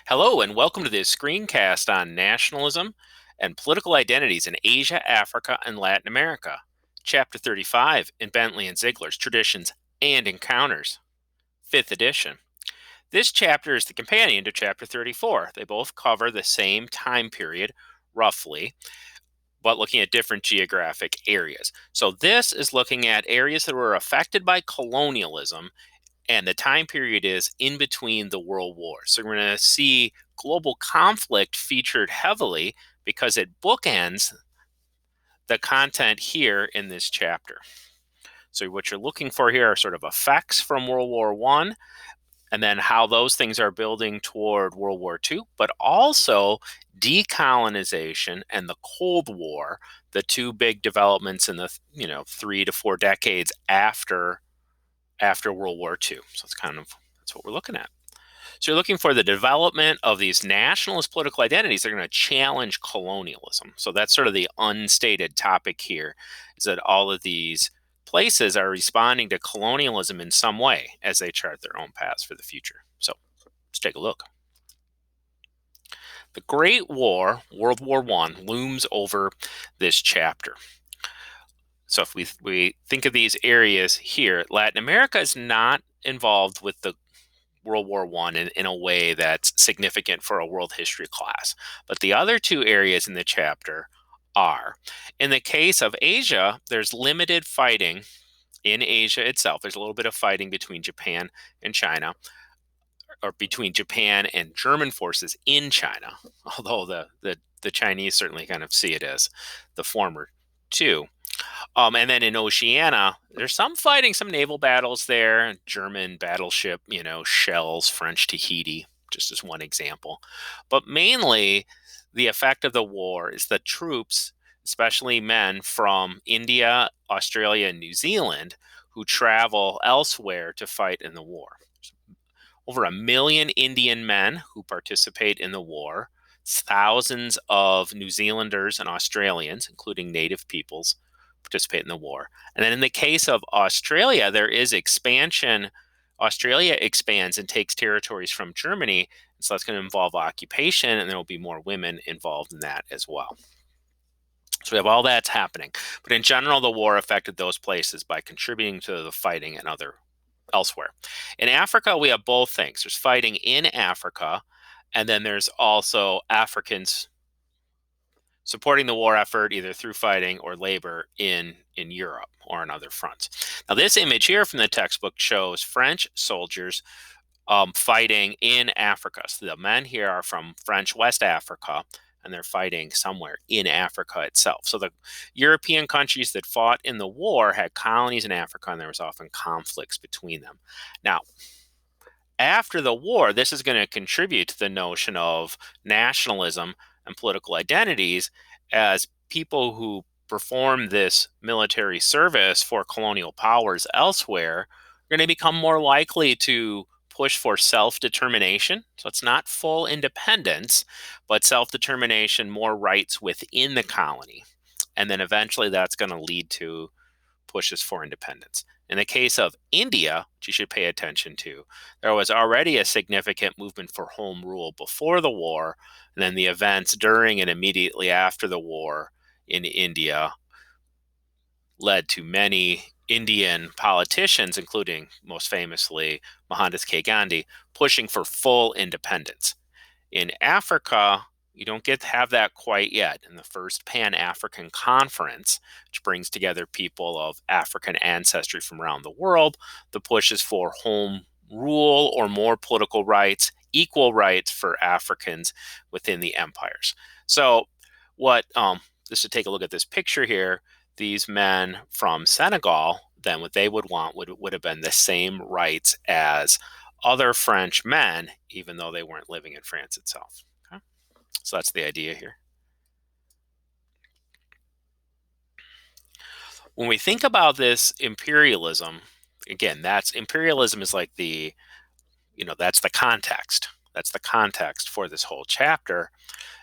Hello, and welcome to this screencast on nationalism and political identities in Asia, Africa, and Latin America. Chapter 35 in Bentley and Ziegler's Traditions and Encounters, 5th edition. This chapter is the companion to Chapter 34. They both cover the same time period, roughly, but looking at different geographic areas. So this is looking at areas that were affected by colonialism, and the time period is in between the world wars. So we're going to see global conflict featured heavily because it bookends the content here in this chapter. So what you're looking for here are sort of effects from World War I, and then how those things are building toward World War II, but also decolonization and the Cold War, the two big developments in the 3 to 4 decades after World War II. So that's what we're looking at. So you're looking for the development of these nationalist political identities that are going to challenge colonialism. So that's sort of the unstated topic here, is that all of these places are responding to colonialism in some way as they chart their own paths for the future. So let's take a look. The Great War, World War I, looms over this chapter. So if we think of these areas here, Latin America is not involved with the World War I in a way that's significant for a world history class. But the other two areas in the chapter are. In the case of Asia, there's limited fighting in Asia itself. There's a little bit of fighting between Japan and China, or between Japan and German forces in China, although the Chinese certainly kind of see it as the former too. And then in Oceania, there's some fighting, some naval battles there, German battleship, shells, French Tahiti, just as one example. But mainly, the effect of the war is the troops, especially men from India, Australia, and New Zealand, who travel elsewhere to fight in the war. Over 1 million Indian men who participate in the war, thousands of New Zealanders and Australians, including native peoples, participate in the war. And then in the case of Australia, there is expansion. Australia expands and takes territories from Germany. So that's going to involve occupation, and there will be more women involved in that as well. So we have all that's happening. But in general, the war affected those places by contributing to the fighting and elsewhere. In Africa, we have both things. There's fighting in Africa, and then there's also Africans supporting the war effort either through fighting or labor in Europe or on other fronts. Now, this image here from the textbook shows French soldiers fighting in Africa. So the men here are from French West Africa, and they're fighting somewhere in Africa itself. So the European countries that fought in the war had colonies in Africa, and there was often conflicts between them. Now, after the war, this is going to contribute to the notion of nationalism and political identities, as people who perform this military service for colonial powers elsewhere are going to become more likely to push for self-determination. So it's not full independence, but self-determination, more rights within the colony. And then eventually that's going to lead to pushes for independence. In the case of India, which you should pay attention to, there was already a significant movement for home rule before the war, and then the events during and immediately after the war in India led to many Indian politicians, including most famously Mohandas K. Gandhi, pushing for full independence. In Africa, you don't get to have that quite yet. In the first Pan-African Conference, which brings together people of African ancestry from around the world, the push is for home rule or more political rights, equal rights for Africans within the empires. So just to take a look at this picture here, these men from Senegal, then what they would want would have been the same rights as other French men, even though they weren't living in France itself. Okay? So that's the idea here. When we think about this imperialism, again, imperialism is like that's the context. That's the context for this whole chapter.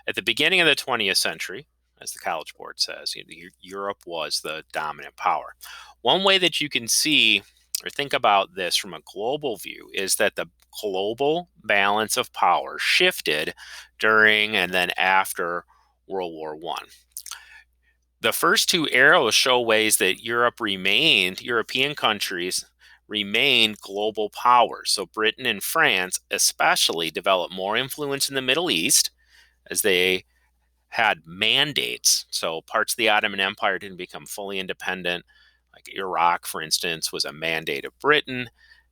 At the beginning of the 20th century, as the College Board says, Europe was the dominant power. One way that you can see or think about this from a global view is that the global balance of power shifted during and then after World War One. The first two arrows show ways that European countries remained global powers. So Britain and France especially developed more influence in the Middle East as they had mandates. So parts of the Ottoman Empire didn't become fully independent. Like Iraq, for instance, was a mandate of Britain.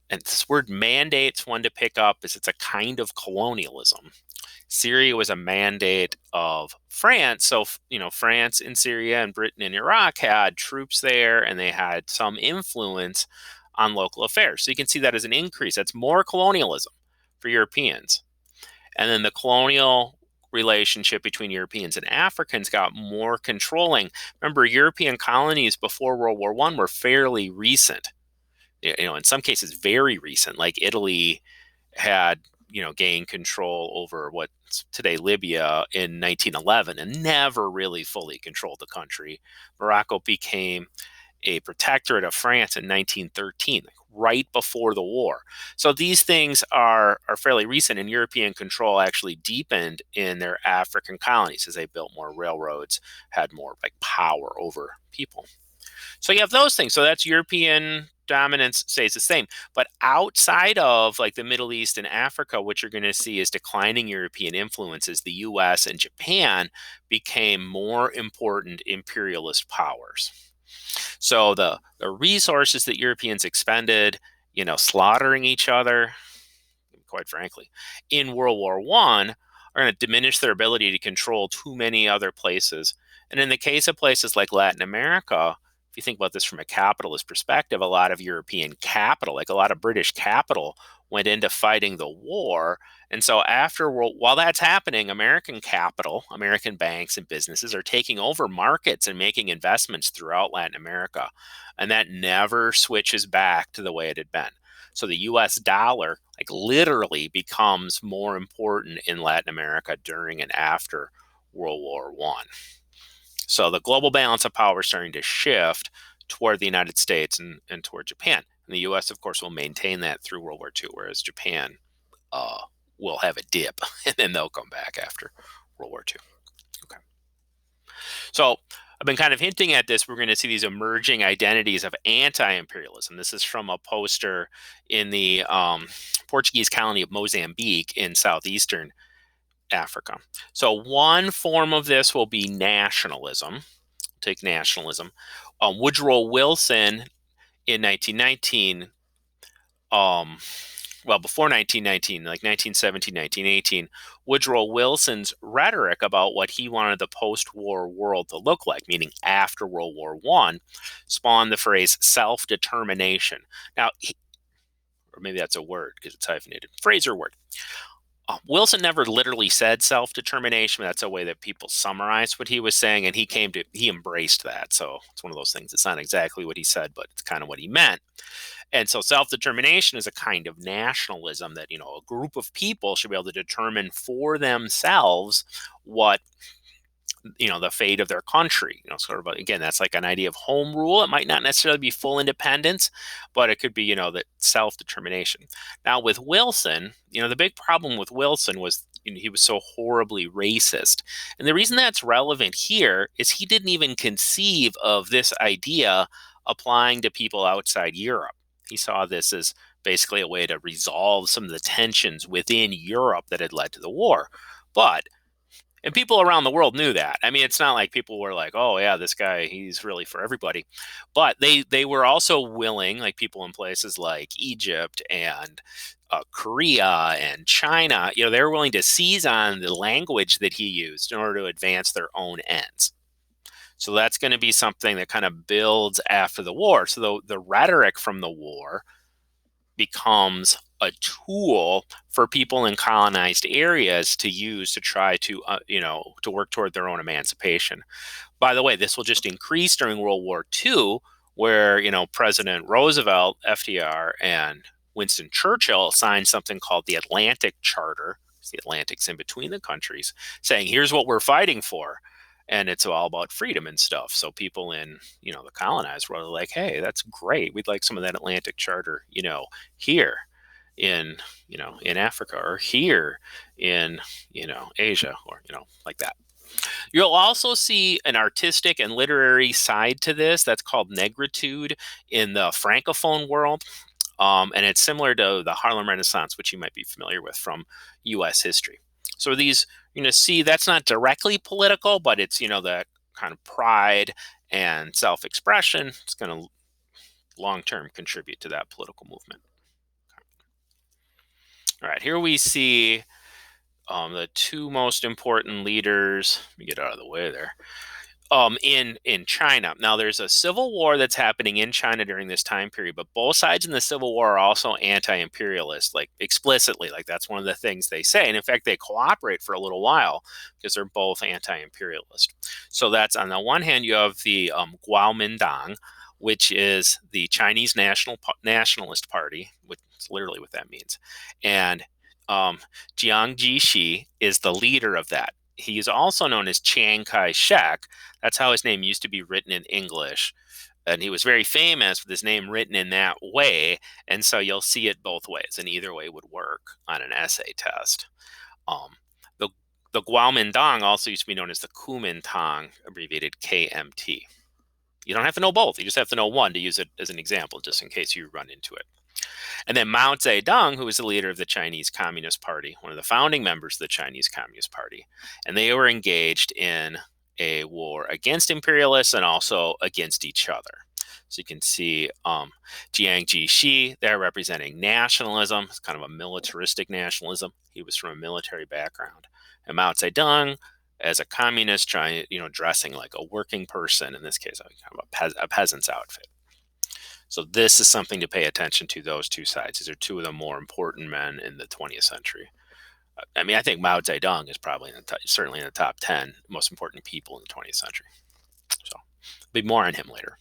And this word mandate's one to pick up is it's a kind of colonialism. Syria was a mandate of France. So, France in Syria and Britain and Iraq had troops there and they had some influence on local affairs. So you can see that as an increase. That's more colonialism for Europeans. And then the colonial relationship between Europeans and Africans got more controlling. Remember, European colonies before World War I were fairly recent. In some cases, very recent. Like Italy had, gained control over what's today Libya in 1911 and never really fully controlled the country. Morocco became a protectorate of France in 1913, right before the war. So these things are fairly recent, and European control actually deepened in their African colonies as they built more railroads, had more power over people. So you have those things. So that's European dominance stays the same. But outside of the Middle East and Africa, what you're going to see is declining European influences. The US and Japan became more important imperialist powers. So the resources that Europeans expended, slaughtering each other, quite frankly, in World War I are going to diminish their ability to control too many other places. And in the case of places like Latin America, if you think about this from a capitalist perspective, a lot of European capital, like a lot of British capital, went into fighting the war. And so while that's happening, American capital, American banks and businesses are taking over markets and making investments throughout Latin America. And that never switches back to the way it had been. So the US dollar literally becomes more important in Latin America during and after World War I. So the global balance of power is starting to shift toward the United States and toward Japan. And the US, of course, will maintain that through World War II, whereas Japan will have a dip and then they'll come back after World War II. Okay. So I've been kind of hinting at this. We're going to see these emerging identities of anti-imperialism. This is from a poster in the Portuguese colony of Mozambique in southeastern Africa. So one form of this will be nationalism. Take nationalism. Woodrow Wilson in 1919, before 1919, like 1917, 1918, Woodrow Wilson's rhetoric about what he wanted the post-war world to look like, meaning after World War I, spawned the phrase self-determination. Now, or maybe that's a word because it's hyphenated, phrase or word. Wilson never literally said self-determination. That's a way that people summarize what he was saying, and he embraced that. So it's one of those things. It's not exactly what he said, but it's kind of what he meant. And so self-determination is a kind of nationalism that, a group of people should be able to determine for themselves what, the fate of their country, sort of, again, that's like an idea of home rule. It might not necessarily be full independence, but it could be, that self-determination. Now with Wilson, the big problem with Wilson was he was so horribly racist. And the reason that's relevant here is he didn't even conceive of this idea applying to people outside Europe. He saw this as basically a way to resolve some of the tensions within Europe that had led to the war. And people around the world knew that. I mean, it's not like people were like, oh, yeah, this guy, he's really for everybody. But they were also willing, like people in places like Egypt and Korea and China, they were willing to seize on the language that he used in order to advance their own ends. So that's going to be something that kind of builds after the war. So the rhetoric from the war becomes a tool for people in colonized areas to use to try to, to work toward their own emancipation. By the way, this will just increase during World War II, where, President Roosevelt, FDR, and Winston Churchill signed something called the Atlantic Charter. The Atlantic's in between the countries, saying, here's what we're fighting for. And it's all about freedom and stuff. So people in, the colonized world are like, hey, that's great. We'd like some of that Atlantic Charter, here. in, in Africa, or here in, Asia, or, like that. You'll also see an artistic and literary side to this that's called negritude in the Francophone world. And it's similar to the Harlem Renaissance, which you might be familiar with from U.S. history. So these, see, that's not directly political, but it's, the kind of pride and self-expression. It's going to long-term contribute to that political movement. All right, here we see the two most important leaders. Let me get out of the way there. In China. Now, there's a civil war that's happening in China during this time period, but both sides in the civil war are also anti-imperialist, like explicitly. Like that's one of the things they say, and in fact, they cooperate for a little while because they're both anti-imperialist. So that's, on the one hand, you have the Kuomintang, which is the Chinese Nationalist Party, which is literally what that means, and Jiang Jieshi is the leader of that. He is also known as Chiang Kai-shek. That's how his name used to be written in English. And he was very famous with his name written in that way. And so you'll see it both ways, and either way would work on an essay test. Um, the, the Kuomintang also used to be known as the Kuomintang, abbreviated KMT. You don't have to know both. You just have to know one to use it as an example, just in case you run into it. And then Mao Zedong, who was the leader of the Chinese Communist Party, one of the founding members of the Chinese Communist Party, and they were engaged in a war against imperialists and also against each other. So you can see Jiang Jieshi there representing nationalism. It's kind of a militaristic nationalism. He was from a military background. And Mao Zedong, as a communist, trying, dressing like a working person, in this case, kind of a peasant's outfit. So this is something to pay attention to, those two sides. These are two of the more important men in the 20th century. I mean, I think Mao Zedong is probably certainly in the top 10 most important people in the 20th century. So there'll be more on him later.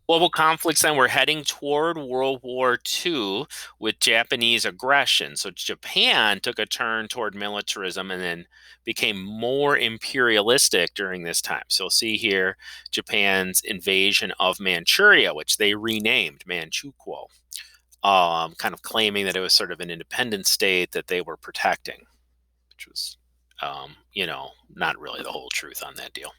Global conflicts, then, we're heading toward World War II with Japanese aggression. So Japan took a turn toward militarism and then became more imperialistic during this time. So you'll see here Japan's invasion of Manchuria, which they renamed Manchukuo, kind of claiming that it was sort of an independent state that they were protecting, which was, not really the whole truth on that deal.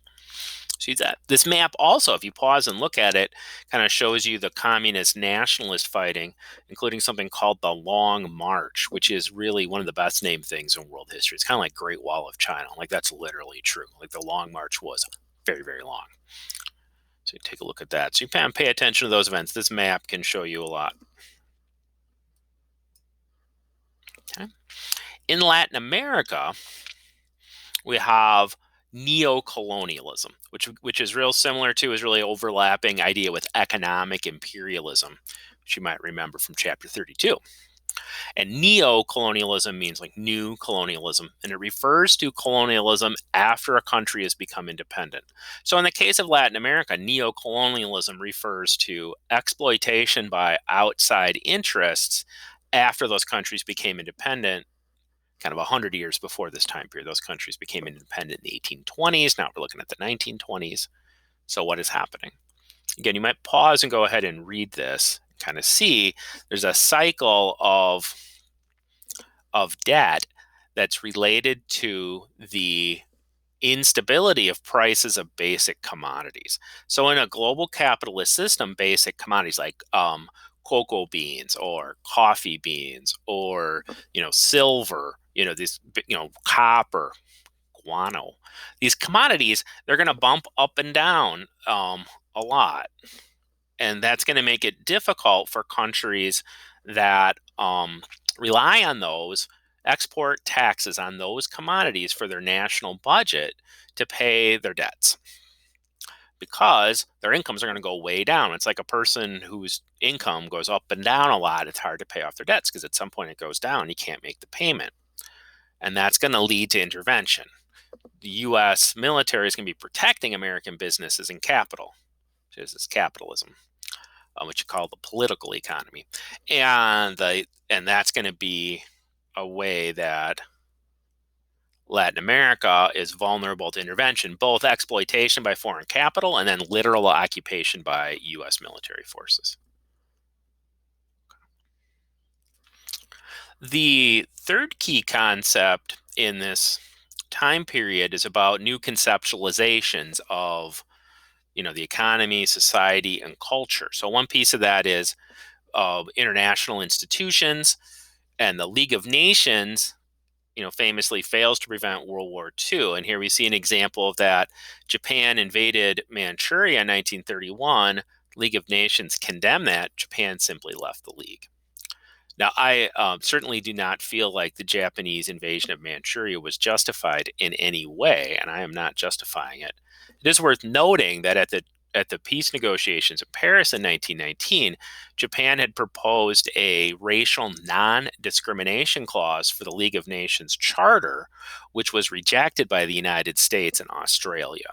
See that this map also, if you pause and look at it, kind of shows you the communist nationalist fighting, including something called the Long March, which is really one of the best named things in world history. It's kind of like Great Wall of China. Like that's literally true. Like the Long March was very, very long. So you take a look at that. So you can pay attention to those events. This map can show you a lot. Okay. In Latin America, we have neo-colonialism, which is real similar to, is really overlapping idea with economic imperialism, which you might remember from chapter 32. And neo-colonialism means like new colonialism, and it refers to colonialism after a country has become independent. So in the case of Latin America, neo-colonialism refers to exploitation by outside interests after those countries became independent, kind of 100 years before this time period. Those countries became independent in the 1820s. Now we're looking at the 1920s. So what is happening? Again, you might pause and go ahead and read this, kind of see there's a cycle of debt that's related to the instability of prices of basic commodities. So in a global capitalist system, basic commodities like cocoa beans or coffee beans or silver, these copper, guano, these commodities, they're going to bump up and down a lot, and that's going to make it difficult for countries that rely on those export taxes on those commodities for their national budget to pay their debts, because their incomes are going to go way down. It's like a person whose income goes up and down a lot. It's hard to pay off their debts because at some point it goes down. You can't make the payment. And that's going to lead to intervention. The U.S. military is going to be protecting American businesses and capital. This is capitalism, which you call the political economy. And that's going to be a way that Latin America is vulnerable to intervention, both exploitation by foreign capital and then literal occupation by U.S. military forces. The third key concept in this time period is about new conceptualizations of the economy, society, and culture. So one piece of that is international institutions, and the League of Nations famously fails to prevent World War II. And here we see an example of that. Japan invaded Manchuria in 1931. League of Nations condemned that. Japan simply left the League. Now, I certainly do not feel like the Japanese invasion of Manchuria was justified in any way, and I am not justifying it. It is worth noting that at the peace negotiations in Paris in 1919, Japan had proposed a racial non-discrimination clause for the League of Nations Charter, which was rejected by the United States and Australia.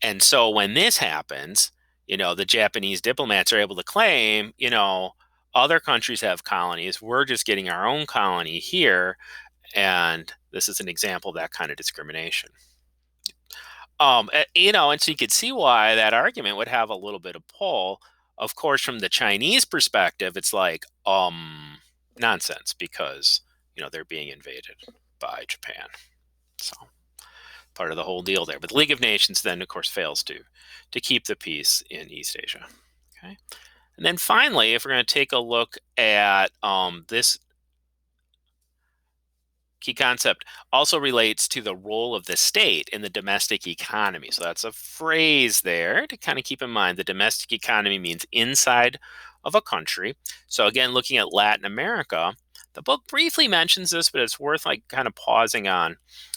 And so when this happens, the Japanese diplomats are able to claim, other countries have colonies. We're just getting our own colony here. And this is an example of that kind of discrimination. And so you could see why that argument would have a little bit of pull. Of course, from the Chinese perspective, it's like nonsense because they're being invaded by Japan. So part of the whole deal there. But the League of Nations then, of course, fails to keep the peace in East Asia. Okay, and then finally, if we're going to take a look at this key concept also relates to the role of the state in the domestic economy. So that's a phrase there to kind of keep in mind. The domestic economy means inside of a country. So again, looking at Latin America, the book briefly mentions this, but it's worth kind of pausing on.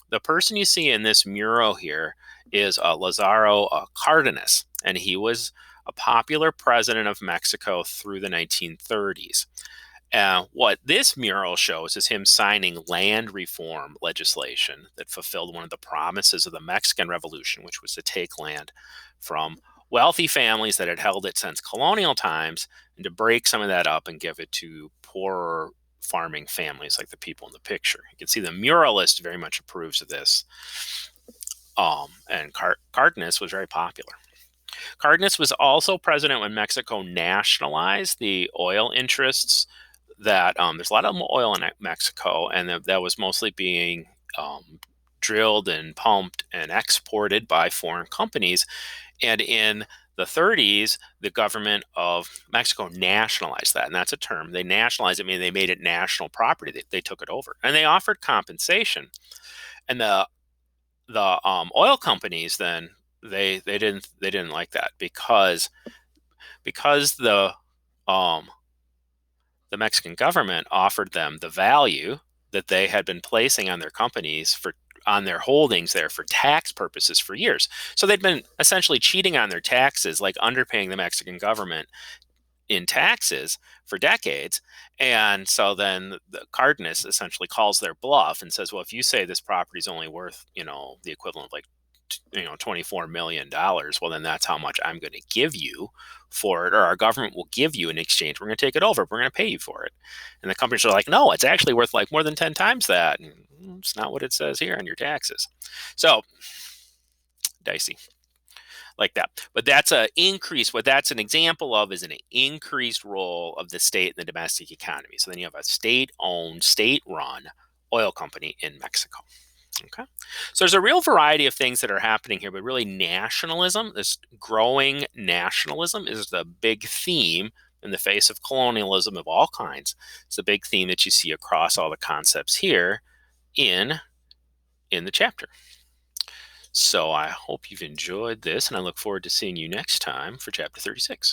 The person you see in this mural here is Lazaro Cardenas, and he was a popular president of Mexico through the 1930s. What this mural shows is him signing land reform legislation that fulfilled one of the promises of the Mexican Revolution, which was to take land from wealthy families that had held it since colonial times and to break some of that up and give it to poorer farming families like the people in the picture. You can see the muralist very much approves of this. And Cardenas was very popular. Cardenas was also president when Mexico nationalized the oil interests. That there's a lot of oil in Mexico, and that was mostly being drilled and pumped and exported by foreign companies. And in the 30s, the government of Mexico nationalized that, and that's a term. They nationalized it, meaning they made it national property. They took it over, and they offered compensation. And the oil companies then they didn't like that because the Mexican government offered them the value that they had been placing on their companies on their holdings there for tax purposes for years. So they'd been essentially cheating on their taxes, like underpaying the Mexican government in taxes for decades. And so then the Cardenas essentially calls their bluff and says, well, if you say this property is only worth, the equivalent of $24 million, well, then that's how much I'm going to give you for it, or our government will give you in exchange. We're going to take it over. We're going to pay you for it. And the companies are like, no, it's actually worth more than 10 times that. And it's not what it says here on your taxes. So dicey like that. But that's an increase. What that's an example of is an increased role of the state in the domestic economy. So then you have a state-owned, state-run oil company in Mexico. Okay, so there's a real variety of things that are happening here, but really nationalism, this growing nationalism, is the big theme in the face of colonialism of all kinds. It's the big theme that you see across all the concepts here in the chapter. So I hope you've enjoyed this, and I look forward to seeing you next time for chapter 36.